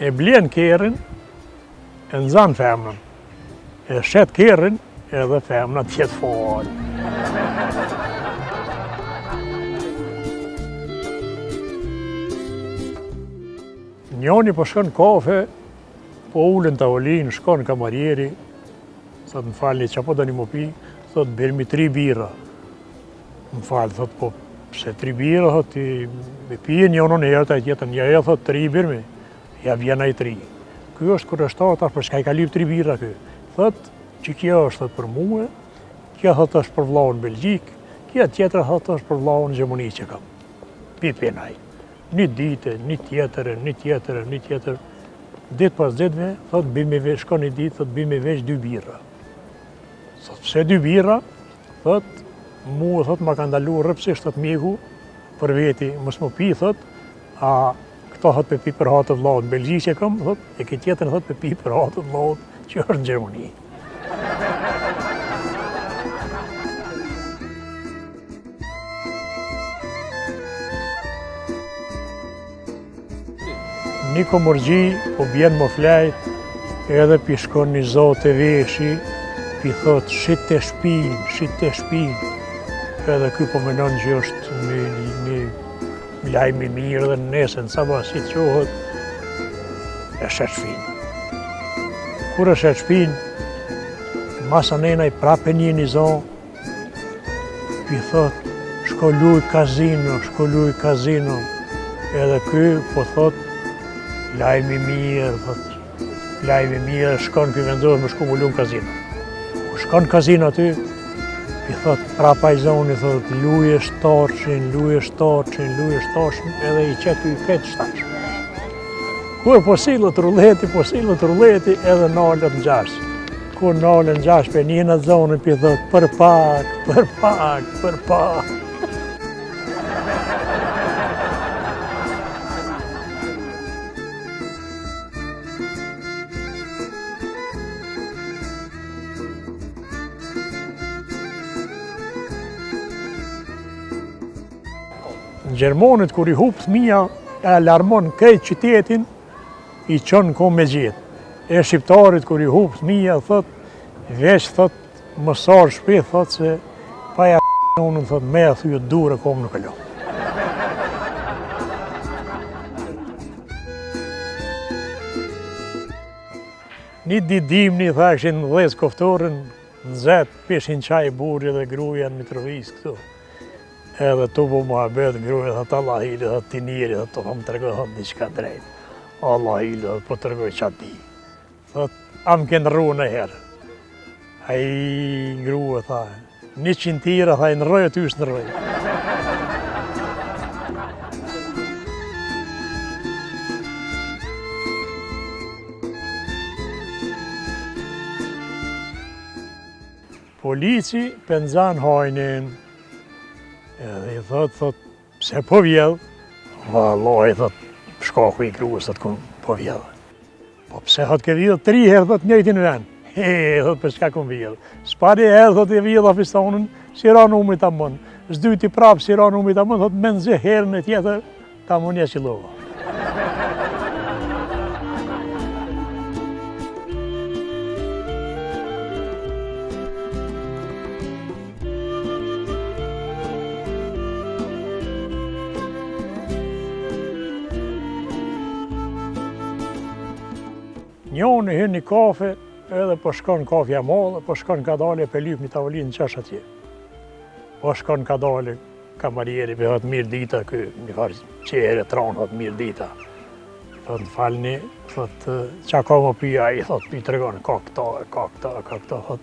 e blen kerrin, e nxan femnën, e shet kerrin edhe femna tjetë fol. Njoni po shkon kafe, po ullën tavolinë, shkon kamarieri, thot më falni që po do një më pi, thot bërmi 3 bira. Më falë, thot po pse 3 bira, thot me pije njënën e jeta e tjetën, ja e thot 3 birmi, ja vjena i 3. Ky është kërështatar, për shka i ka lyp 3 bira ky. Thot që kjo është thot për muë, kjo thot është për vllahun Belgjik, kjo tjetër thot është për vllahun Gjermani që kam. Pipinaj. Një dite, një tjetër. Ditë pas ditëve, thot bimi veç, shko një ditë, thot bimi veç 2 bira. Thot pse 2 bira, thot mu thot ma ka ndalu rëpsisht thot mjeku për veti, mos më pi thot, a këto thot pe pi për hatë vllahut Belgjik që kam, thot, e këtë tjetër thot pe pi për hatë vllahut që është në Gjermani. Një komërgji po bjen më flajt, edhe pi shkon një zotë e veshi, pi thot shit të shpin, edhe ky po menon që është një lajm i mirë dhe nesën, sa ba si të qohët, e shet shpin. Kur e shet shpin, masa nena i prape një zonë, pi thot shko luj kazino, edhe ky po thot lajmi mirë, shkon këj vendohet më shku mullu në kazino. Ku shkon në kazino aty, i thot prapa i zoni, thot luje shtarqin, edhe i qetu i këtë shtash. Kur po silët ruleti, edhe nalët në gjash. Kur nalët në gjash për një në zonë, pi thot për pak. Gjermonit kur i hup fëmija, e alarmon krejt qytetin, i qënë ko me gjithë. E shqiptarit kur i hup fëmija, thot, veç thot, mësar shpet, thot se paja unën, thot, me e thujet dure kom në këllo. Një dit dimni, thakshin dhez koftorën, në zetë, pishin qaj burri dhe gruja në Mitrovic këtu. Edhe tu po mua bëhet gruja, thot Allah hili, thot ti njeri, thot po më tërgoj, thot diçka drejt. Allah hili, thot po tërgoj qatë di. Thot, am kënë rru në herë. A i grua, tha, 100 tira, tha, i në rrojë, ty është në rrojë. Polici penzan hajnin, edhe i thot, pse po vjedh? Vallaj, thot, shkaku i gruas, thot, po vjedh. Po pse thot ke vjedh 3 herë, thot, njëjtin vend. Thot, për shka kom vjedh. S'pari herë, thot, i vjedh afistonën, si ra numri ta mon. S'dyti prap, si ra numri ta mon, thot, men zë herën e tjetër, ta monja qilova. Njoni hyn një kafe, edhe po shkon kafja madhe, po shkon ka dale pe lyp një tavolinë në qash atje. Po shkon ka dale kamarieri, pe thot mirë dita, ky një farë qere, tranë, thot mirë dita. Thot në falni, thot qa ka më pija, i thot pi të regonë, ka këta, thot.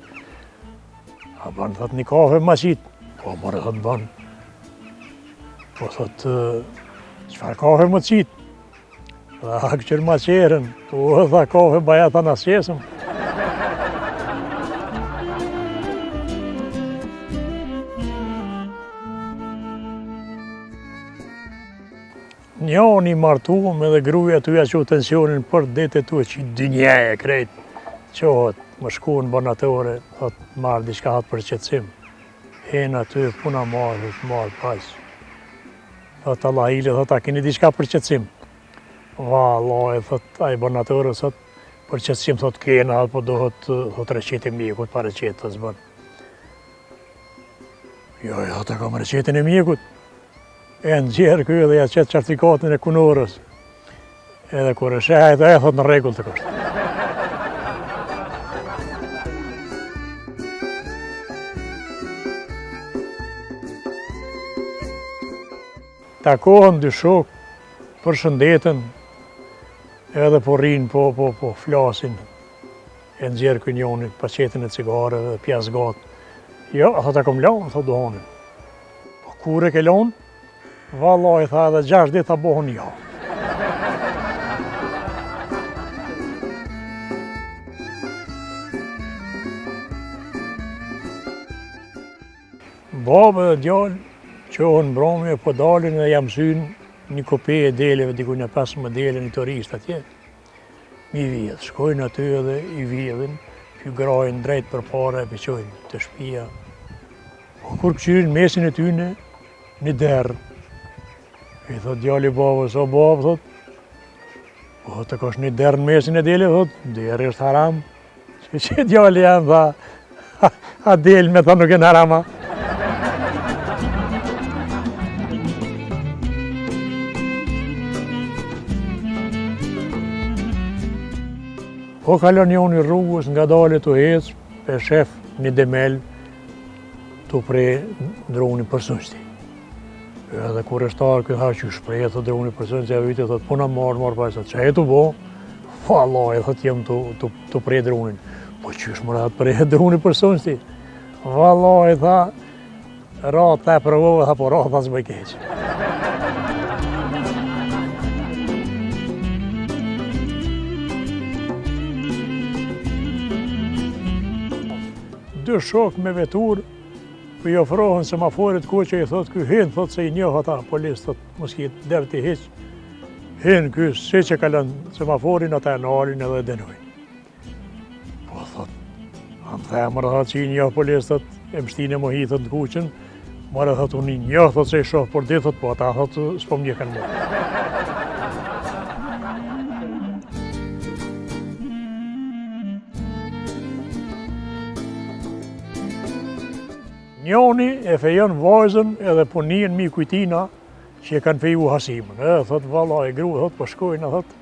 A ban, thot një kafe ma qitë, po mërë, thot ban. Po thot, qëfar kafe më qitë? Dhe hakë qërë ma qerën, po dha kafe baja ta në qesëm. Njoni martuam edhe gruja tu ja që tensionin për dete tu që dynjeje krejt. Qohët, më shku në banatore, thot marrë diçka hatë për qëtësim. Hena ty, puna marrë paqë. Thot Allah hile, thot a keni diçka për qëtësim. Vallai, thot, ai bonatorë, thot, për qëtësim, thot, kena, po dohet, thot, reqet e mjekut, pa reqet të zbën. Jo, thot, e kam reqetin e mjekut. E në gjerë kjo dhe ja qetë certifikatin e kunorës. Edhe kur e shehajt e thot në rregull të kështë. Takohen dy shok, përshëndeten, edhe po rrinë, po flasin. E nxjerr ky njoni paçetin e cigare dhe pjesë gatë. Jo, thot e kom lanë, thot dohoni. Po kur e ke lanë? Vallai, tha, edhe 6 ditë ta bohën jo. Babë dhe djallë qohën mbrëmje, po dalin dhe jam synë një kope e deleve, diku një 15 dele, një turist atje. Mi vjedh, shkojnë aty edhe i vjedhin, që grajnë drejt për para e pëqojnë të shtëpia. Po kur këqyrin mesin e tyne, një derë. I thot djalli babës, o babë, thot, po të kosh një derë në mesin e dele, thot, derë është haram. Që djalli janë, tha, a delë me tha nuk e në harama. Po kalon njoni rrugës nga dale të hecë, e shef një demel të prej droni për sënshti. Edhe kur e shtarë këtë ha që shprej të droni për sënshti, e vite thot, puna marë pa e thot, që e të bo? Vallai, thot, jem të prej dronin. Po qysh mëra të prej droni për sënshti? Vallai, tha, ra te provove, tha, po ra tha s'bëj keq. Dy shok me vetur, për i ofrohen semaforit ku që i thot, ky hin, thot, se i njoh ata polis, thot, mos kitë devë t'i hiq. Hin, ky, si që kalon semaforin, ata e nalin edhe denojnë. Po, thot, anë themër, thot, që i njoh polis, thot, e mështine mo hi, thot, në kuqen, mërë, thot, unë i njoh, thot, se i shoh për dit, thot, po, ata, thot, s'po më njëkan më. Njoni e fejon vajzën edhe punien mi kujtina që e kanë feju hasimën. Edhe thot, vallai, grua, thot, po shkojnë, thot,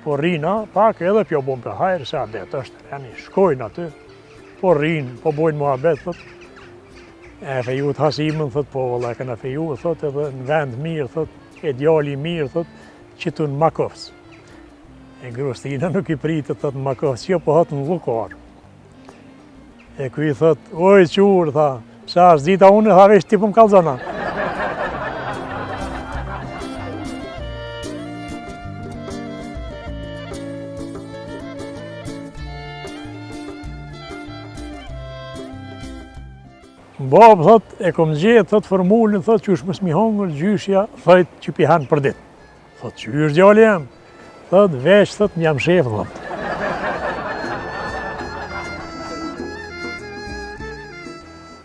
po rrina, pak edhe pjo bon për hajrë, se adet është, janë shkojnë aty, po rrinë, po bojnë muhabet, thot. E feju të hasimën, thot, po vallai, kanë feju, thot, edhe në vend mirë, thot, e djali mirë, thot, që tu në Makovës. E grustina nuk i pritet, thot, në Makovës, jo, po thot në Llukar. E kuj thot, oj, qurë, tha, sa as dita unë, tha veç ti po më kallzona. Babë, thot, e kom gjetë, thot, formulën, thot, që është mës mi hongër gjyshja, thot, që pi hanë për ditë. Thot, që është djali jam? Thot, veç, thot, më jam shef, thot.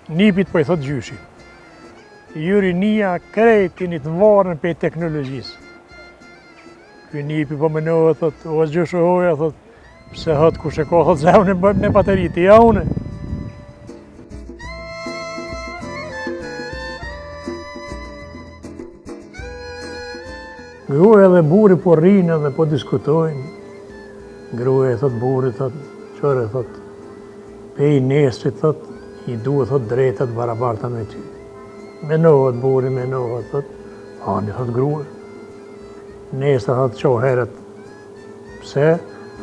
Nipit po i thot gjyshi. Juri nia krejt i një të varën për teknologjisë. Ky nipi po menohet, thot, o gjyshe hoja, thot, pse thot, kush e ka, thot, zehune me baterit, ja une. Gruaja dhe buri po rrinë dhe po diskutojnë. Gruaja thot, buri, thot, qëre, thot, pej nesrit, thot, i duhet, thot, drejtat barabarta me ty. Menohet, buri, menohet, thot, ani, thot, grua. Nesta, thot, qo heret. Pse?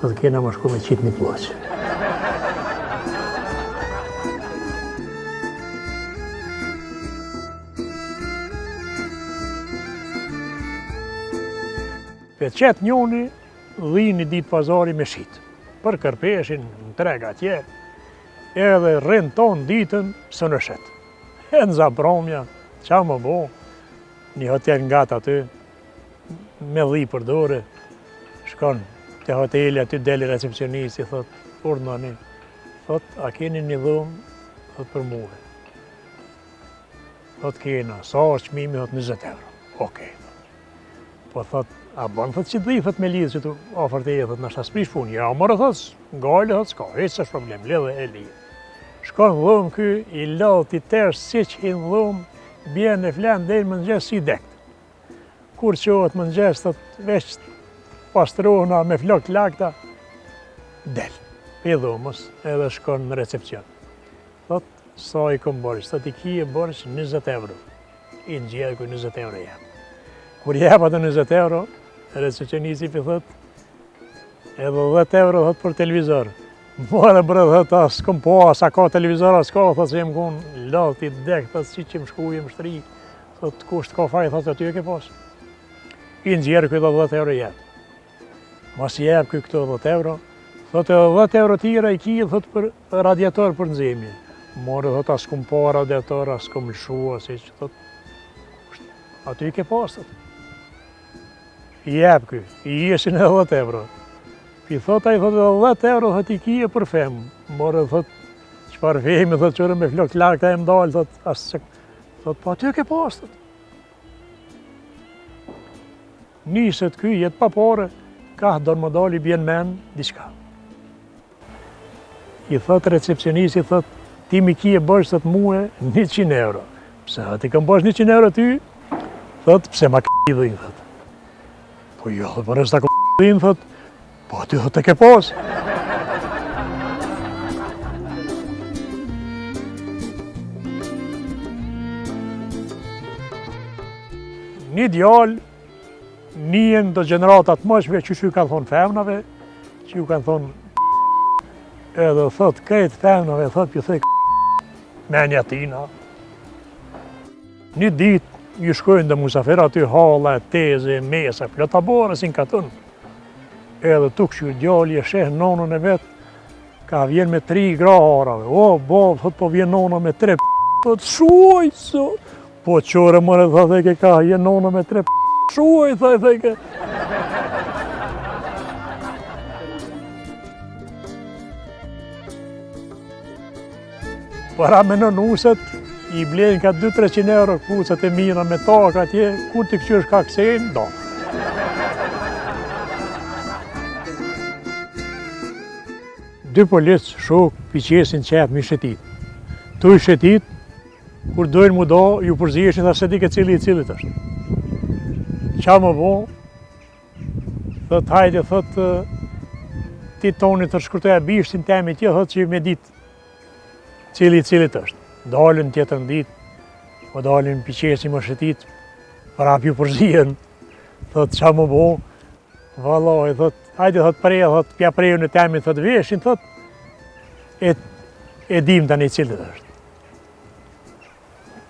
Thot, kena më shku me qitë një ploqë. Pe qetë njoni, dhinë një ditë pazari me shqitë. Për kërpeshin, në trega atje, edhe rrinë tonë ditën së në shetë. E në zabromja, qa më bo, një hotel nga të aty, me dhi për dore, shkon të hoteli aty deli recepcionisti, thot, urdhani, thot, a keni një dhumë, thot, për muhe. Thot, kena, sa është qmimi, thot, 20 euro. Okej. Po thot, A bën, thot, që dhi, thot, me lidhë që tu ofër të e, thot, nështë asprish punë. Ja, mërë, thot, gale, thot, s'ka, heq s'është problem, lidhe e lidhë. Shkon dhëmë ky, i lodh t'i tërë, si që i dhëmë, bjen e flenë, dhe më nëgjes si dekt. Kur qohet më nëgjes, thot, veç pastrohna me flok lakta, del. I dhëmës, edhe shkon në recepcion. Thot, sa i kom borç, thot, i kije borç 20 euro. I në gjerë ku 20 euro jep. Kur jep atë 20 euro, recepcionisi për thot, edhe 10 euro thot për televizor. More bre thot, as kom po, as a ka televizor, as ka, thot se jem kun lodh t'i dek, thot si që më shkuj, më shtri, thot kusht ka faj, thot aty e ke pas. I në gjerë këto 10 euro jep. Mas jep këto 10 euro, thot edhe 10 euro tira i kije thot për radiator për nxemje. More thot, as kom po radiator, as kom lëshua, si që thot, aty i ke pas, thot. I jep ky, i jeshin edhe 10 euro. Pi thot ai thot edhe 10 euro thot i kije për fem. More thot, çfarë femi thot qërë me flok lakta e mdal, thot, asë thot, po aty e ke pas, thot. Niset ky, jet pa pare, ka don më dal i bjen men, diçka. I thot recepcionisi, thot, ti mi kije bësh thot muhe 100 euro. Pse ati kam bësh 100 euro ty? Thot, pse ma k***idhin, thot. Po jo, dhe për nështë ta k***idhin, thot, po aty thot e ke pas. Një djallë, njën do gjeneratat mëshve që ju kanë thonë femnave, që ju kanë thonë edhe thot, këtë femnave, thot, ju thej menja tina. Një ditë, ju shkojnë dhe musafir aty halla, teze, mesa, plota bore si në katën. Edhe tuk që djalli e sheh nonën e vetë, ka vjen me 3 gra harave. O, bab, thot, po vjen nona me 3 thot, shuaj, so. Po qore mëre, thot, e ke ka, vjen nona me 3 shuaj, thot, e ke. Para me në nuset, i blenë ka 200-300 euro kucat e mira me taka atje, kur t'i këqysh ka kësejnë, do. Dy policë shok piqesin qep mi shetit. Tu i shetit, kur dojnë mu do, ju përzjeshin dhe se di ke cili i cilit është. Qa më bo, thët hajde, thët ti toni të shkurtoja bishtin temi tje, thët që me dit cili i cilit është. Dalin tjetër në ditë, po dalin piqesi më shetit, prap ju përzien, thot qa më bo, valoj, thot, hajde, thot, preja, thot, pja preju në temi, thot, veshin, thot, e dim të një cilët është.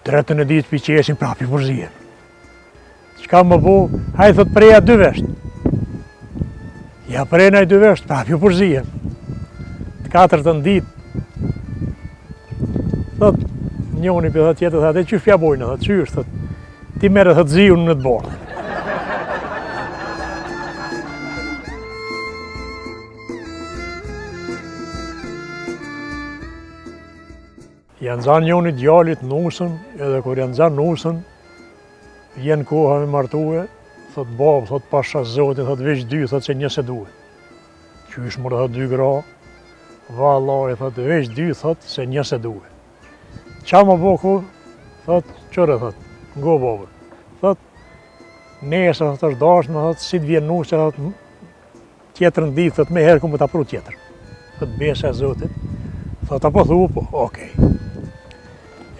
Tretën e ditë piqesin, prap ju përzien. Qka më bo, hajde, thot, preja 2 vesht. Ja prejna i 2 vesht, prap ju përzien. Të 4-tën ditë, thot, njoni për thot tjetër, thot, e qysh pja bojnë, thot, qysh, thot, ti mere, thot, ziun në të bordë. Janë zanë njoni djallit nusën, edhe kur janë zanë nusën, jenë koha me martue, thot, babë, thot, pasha zotin, thot, veç 2, thot, që njëse duhe. Qysh mërë, thot, 2 gra, valoj, thot, veç 2, thot, se njëse duhe. Qa më bo ku, thot, qëre, thot, ngo babë. Thot, nesër, thot, është dashme, thot, si të vjen nusë, thot, tjetër në ditë, thot, me herë ku më të apru tjetër. Thot, besha e zotit, thot, apo thu, po, okej.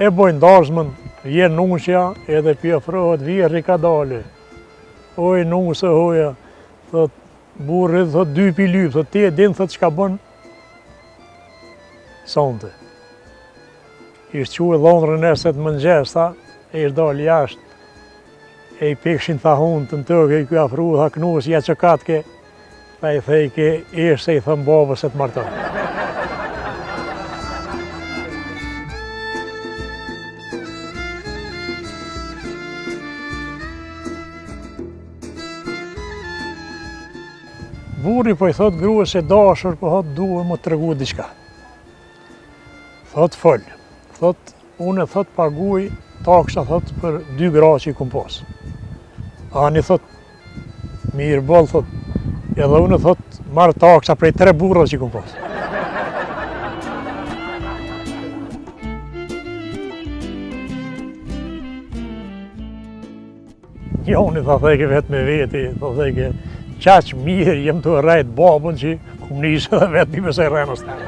E bojnë dashmën, vjen nusja, edhe pjo frohet, vjerri ka dale. Oj, nusë, hoja, thot, burrit, thot, 2 pi lypë, thot, ti e din, thot, qka bën sonte. Ishtë quë dhondrën eset më mëngjes, tha, e ishtë dalë jashtë, e i pekshin tha hunë të në tëke, i kuj afru, tha knus, ja që katke, tha i thejke, ishtë se i thëmë babës e të martonë. Burri po i thot gruës e dashur, po thot duhe më të regu diqka. Thot fol. Thot, unë e thot paguj taksha thot për 2 gra që i kum pas. Ani thot, mirë boll, thot, edhe unë, thot, marrë taksa prej 3 burra që kom pas. Njoni, tha theke vetë me veti, tha theke, qaq mirë jem të rrejt babën që kum nisë edhe vetë një mëse rrenës të.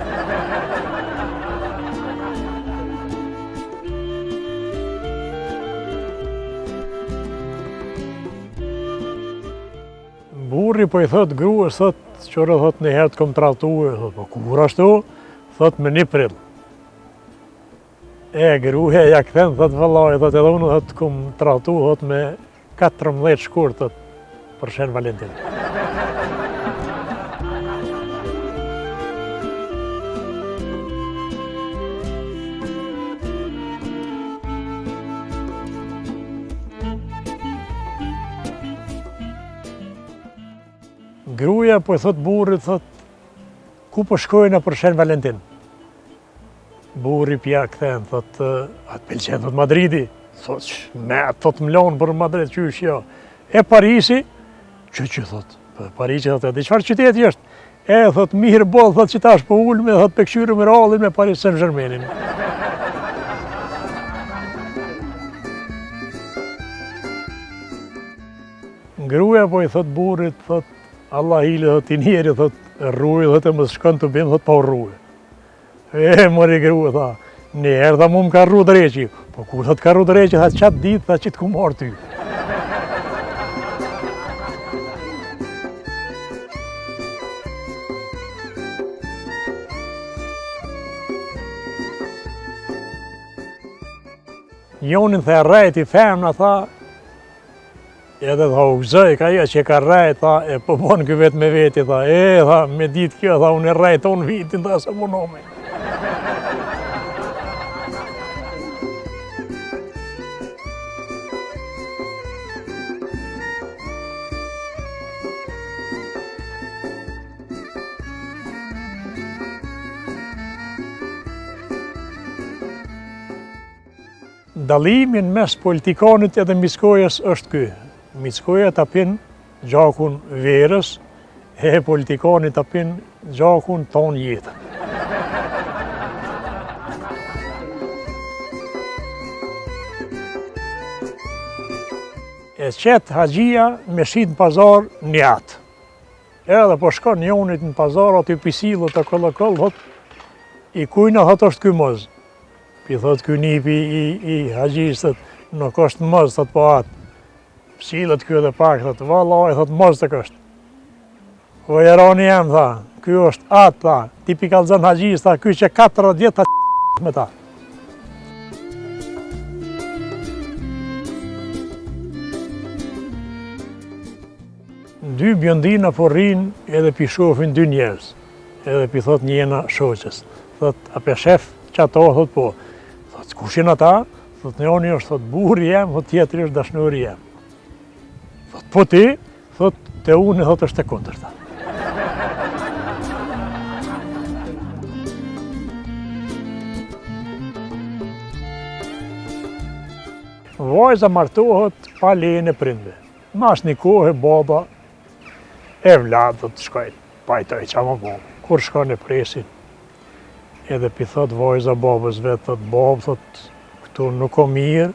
Burri po i thot gruës, thot, qërë thot një herë të kom trahtuë, thot, po kur ashtu, thot me 1 prill. Gruhe ja kthen, thot vëllai, thot edhe unë thot kom trahtuë, thot me 14 shkurt, thot, për Shën Valentin. Gruaja po i thot burrit, thot, ku po shkojnë për Shën Valentin? Burri pja kthen, thot, atë pëlqen, thot, Madridi. Thot, me, thot, mlonë për Madrid, qysh jo. E Parisi, që thot, Parisi, thot, e qëfar qyteti është? Thot, mirë boll, thot, që tash po ullë me, thot, pe këshyre me rallin me Paris Saint-Germainin. Gruaja po i thot burrit, thot, Allah hili, thot, i njeri, thot, rruj, thot, e më shkon të bim, thot, pa rruj. Mori grua, tha, njerë, tha, mu më ka rru dreqi. Po ku, thot, ka rru dreqi, tha, qatë ditë, tha, që të ku marrë ty. Njonin the rrejt i femna, tha, edhe tha, u gëzoj, ka jo që ka rrejt, tha, e po bon kë vetë me veti, tha, tha, me ditë kjo, tha, unë e rrejton vitin, tha, se punome. Dalimin mes politikanit edhe mickojës është ky. Mickoja ta pin gjakun verës, politikanit ta pin gjakun ton jetën. E qet haxhia me shit në pazar njat. Edhe po shkon njonit në pazar, aty pisilët të kollë, thot, i kujna, thot, është ky moz. I thot, ky nipi i haxhisët, nuk është moz, thot, po atë. Psilët ky edhe pak, thot, vallaj, thot, moz të kështë. O jeroni jem, tha, ky është atë, tha, tipi kallëzën haxhis, tha, ky që 4 vjet ta me ta. Dy bjondina po rrin edhe pi shofin 2 njerëz. Edhe pi thot njena shoqës. Thot, a pe shef që ato, thot, po. Thot, kushin ata? Thot, njoni është, thot, burri jem, thot, tjetëri është dashnori jem. Thot, po ti? Thot, te unë, thot, është e kundërta. Vajza martohet pa lejen e prindve. Mas një kohë baba e vlad, thot, shkojt, pajtoj qa më bo. Kur shkon e presin, edhe pi thot vajza babës vetë, thot, babë, thot, këtu nuk o mirë,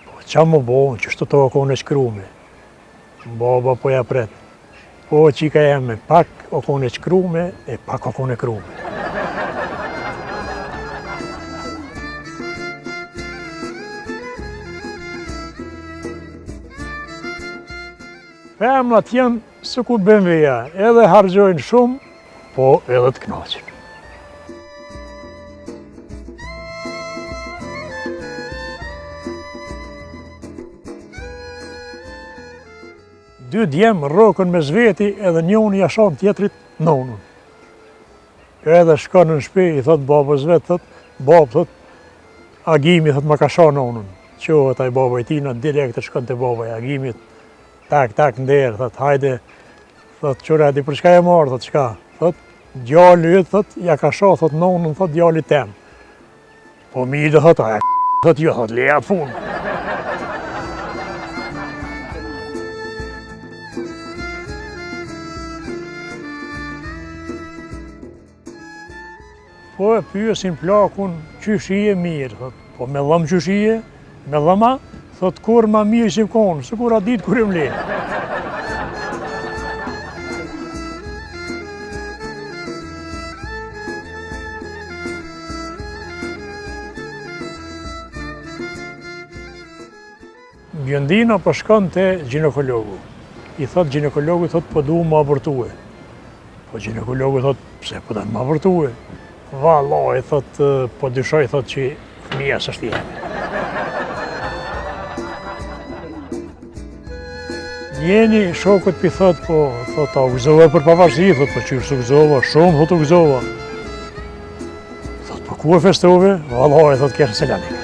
po qa më bo, që shtu të okon e shkrume. Baba po ja pret, po qika jeme, pak okon e shkrume, e pak okon e krume. Femnat janë së ku BMW-ja, edhe hargjojnë shumë, po edhe të knaqin. Dy djemë rrokën me zveti edhe njoni jashan tjetrit nonën. Edhe shkon në shpi, i thot babës vetë, thot, babë, thot, agimi, thot, ma ka sha nonën. Qohet aj babë i tina, direkt e shkon të babë i agimit, tak, nderë, thot, hajde, thot, qëra, di për shka e marë, thot, shka, thot, djalli yt, thot, ja ka sha, thot, nonën, thot, djalli tem. Po mirë, thot, thot, jo, thot, leja punë. Po e pyesin plakun, qysh je mirë, thot, po me dhëm qysh je, me dhëma, thot kur ma mirë që konë, se kur a ditë kur e mle. Bjëndina po shkon te ginekologu. I thot ginekologu, thot, po du më abortue. Po ginekologu thot, pse po da më abortue? Vallaj, thot, po dyshoj, thot, që fëmija s'është jemi. Njeni shokut pi thot, po, thot, a u gëzova për pavarësi, thot, po qyrë s'u gëzova, shumë, thot, u gëzova. Thot, po ku e festove? Vallaj, thot, kërë se lani.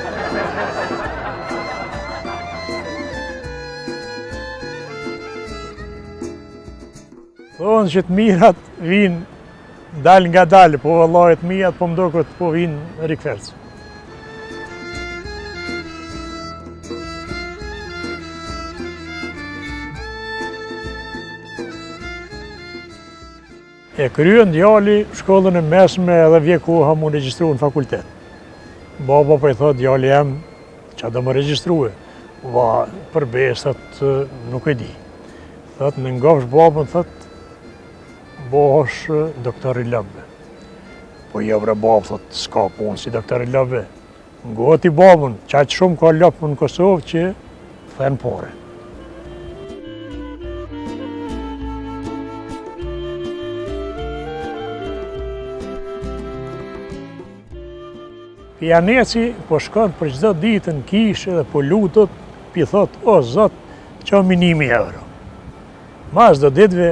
Thonë që të mirat vinë dal nga dal, po vallaj të mijat po mdokët po vinë rikvercë. E kryen djali shkollën e mesme edhe vje koha mu regjistru në fakultet. Baba po i thot djali jem, qa do më registrue? Va, për besat nuk e di. Thot, në ngofsh babën, thot, bohësh doktor i lëbë. Po jo bre babë, thot, s'ka punë si doktor i lëbë. Ngoti babën, qaq shumë ka lëpë në Kosovë që thënë pore. Pianeci po shkon për çdo ditë në kishë dhe po lutot, pi thot, o zot, qomi 1.000 euro. Mas do ditëve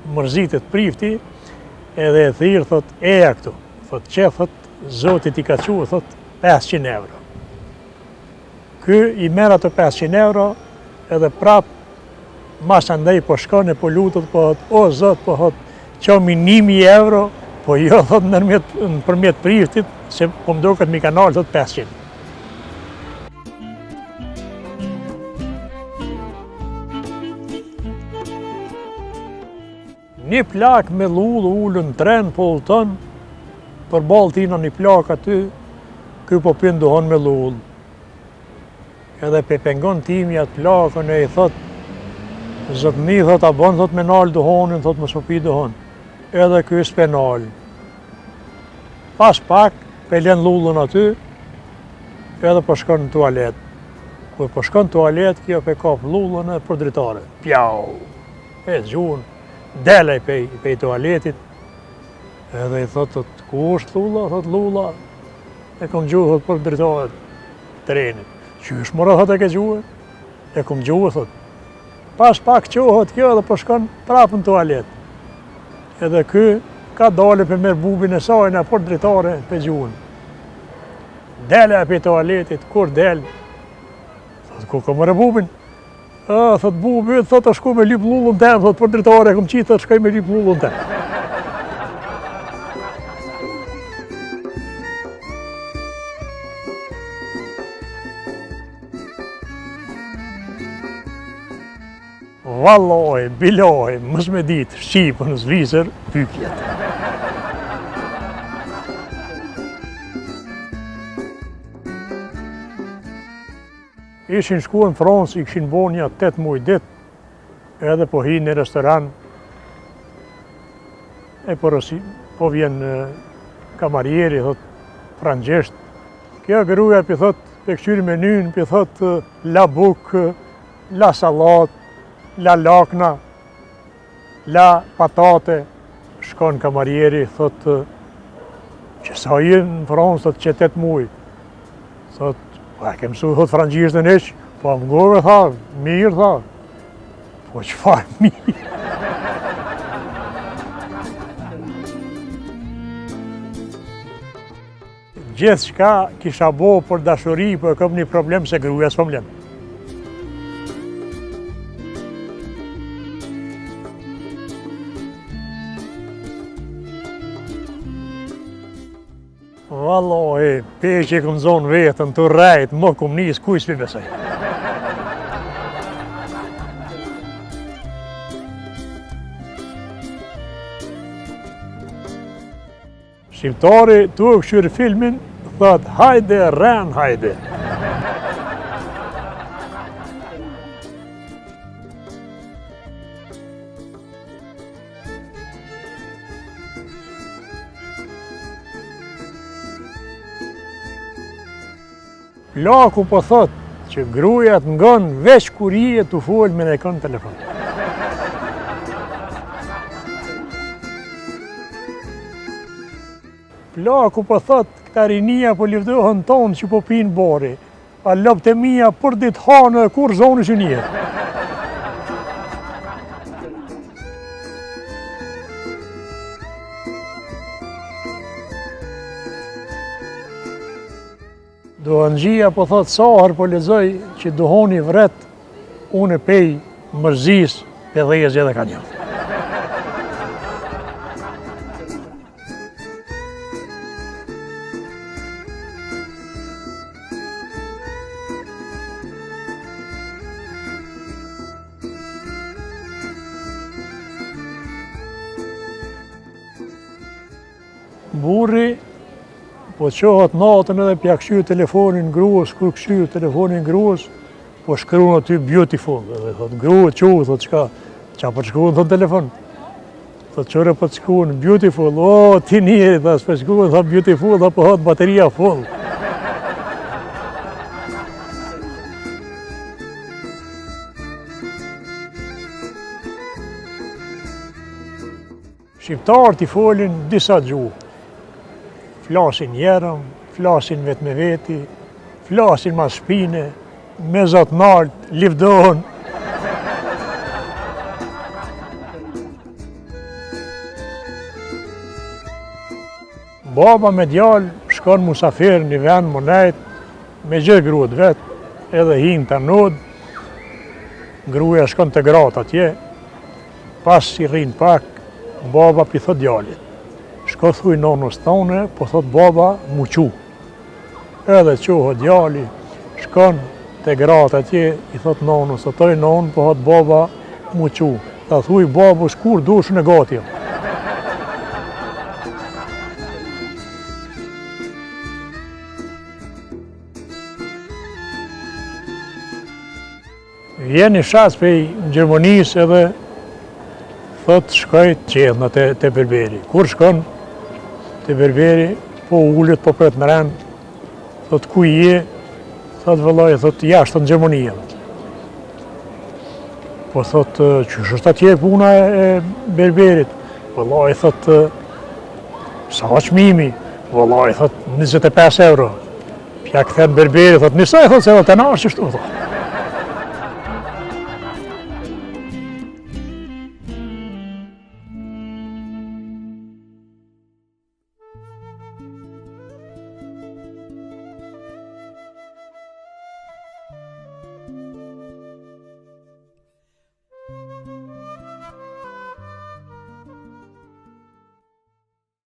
mërzitet prifti, edhe e thirë, thot, eja këtu. Thot, që, thot, zotit i ka qua, thot, 500 euro. Ky i merr ato 500 euro, edhe prap, mas andaj po shkon e po lutot, po thot, o zot, po thot, qomi 1.000 euro, po jo, thot, nëpërmjet priftit, se po mdoket mi kanal, thot, 500. Një plak me lullë ullën në tren, po ullëton, për balë tina një plak aty, ky po pëndohon me lullë. Edhe pe pengon timi atë plakën e i thot, zotëni, thot, a bon, thot, me nalë duhonin, thot, më s'po pi duhon. Edhe ky s'pe nalë. Pas pak, pe len lullën aty, edhe po shkon në tualet. Kur po shkon në tualet, kjo pe kap lullën e për dritare. Pjau, e gjunë. Delej pej tualetit, edhe i thot, ku është lulla? Thot, lulla, e kom gjuhë, thot, për dritaret trenit. Qysh mora, thot, e ke gjuhë? E kom gjuhë, thot. Pas pak qohët kjo edhe po shkon prapë në tualet. Edhe ky ka dale për merë bubin e sajnë, për dritare për gjuhën. Delej pej tualetit, kur del? Thot, ku ka mërë bubin? Thot, bubi, thot, a shku me lyp lullën tem, thot, për dritare, kom qitë, thot, shkaj me lyp lullën tem. Valloj, biloj, mës me ditë, Shqipën, Zvicër, pypjet. Ishin shku në Francë, i këshin bo një 8 muaj dit, edhe po hi në restoran, e po vjen kamarieri, thot, frangjesht. Kjo gruja pi thot, pe këqyri menyn, pi thot, la buk, la salat, la lakna, la patate. Shkon kamarieri, thot, që sa i në Francë, thot, që 8 muaj. Thot, pa ke mësu, thot, frangjeshtën eq, po më gove, tha, mirë, tha. Po qëfar mirë? Gjithë shka kisha bo për dashuri, po e kom një problem se gruja s'po m'len. Valloj, pe që e kom zonë vetën të rejtë, më kom njës, kuj s'pi besoj. Shqiptari tu e këshyrë filmin, thot hajde, ren, hajde. Plaku po thot që gruaja të ngon veç kur je të fol me ne kënd telefon. Plaku po thot këta rinia po liftohen tonë që po pinë bori, a lopët e mia për ditë hanë kur zonë që një. Dohanxhia po thot sahër po lexoj që duhoni vret, unë e pej mërzis pedhezje dhe kanjon. Burri po qohet natën edhe pja këshyr telefonin gruas, kur këshyr telefonin gruas, po shkruan aty beautiful, edhe thot grua qu, thot qa po shkruan thot telefon. Thot qore po shkruan beautiful, o ti njeri, thot po shkruan thot beautiful, thot po thot bateria full. Shqiptarët i folin disa gjuhë. Flasin njerëm, flasin vetë me veti, flasin ma shpine, me zot nalt, lifdohen. Baba me djalë shkon musafir një vend më nejt, me gjithë gruat vetë, edhe hinë të nod, gruaja shkon të gratë atje, pas si rrinë pak, baba pi thot djalit. Shko thuj nonës tone, po thot baba mu qu. Edhe qohë djali, shkon të gratë atje, i thot nonës, atoj nonë, po thot baba mu qu. Ta thuj babu shkur dushën e gati. Vjen një shas pej Gjermanisë edhe thot shkoj qedhna të berberi. Kur shkon të berberi, po ullet, po pret në ren, thot ku je, thot vëllaj, thot jashtë në Gjermania. Po thot, qysh është atje puna e berberit? Vëllaj, thot, sa çmimi? Vëllaj, thot, 25 euro. Pja këthen berberi, thot, nisaj, thot, se dhe të nashë qështu, thot.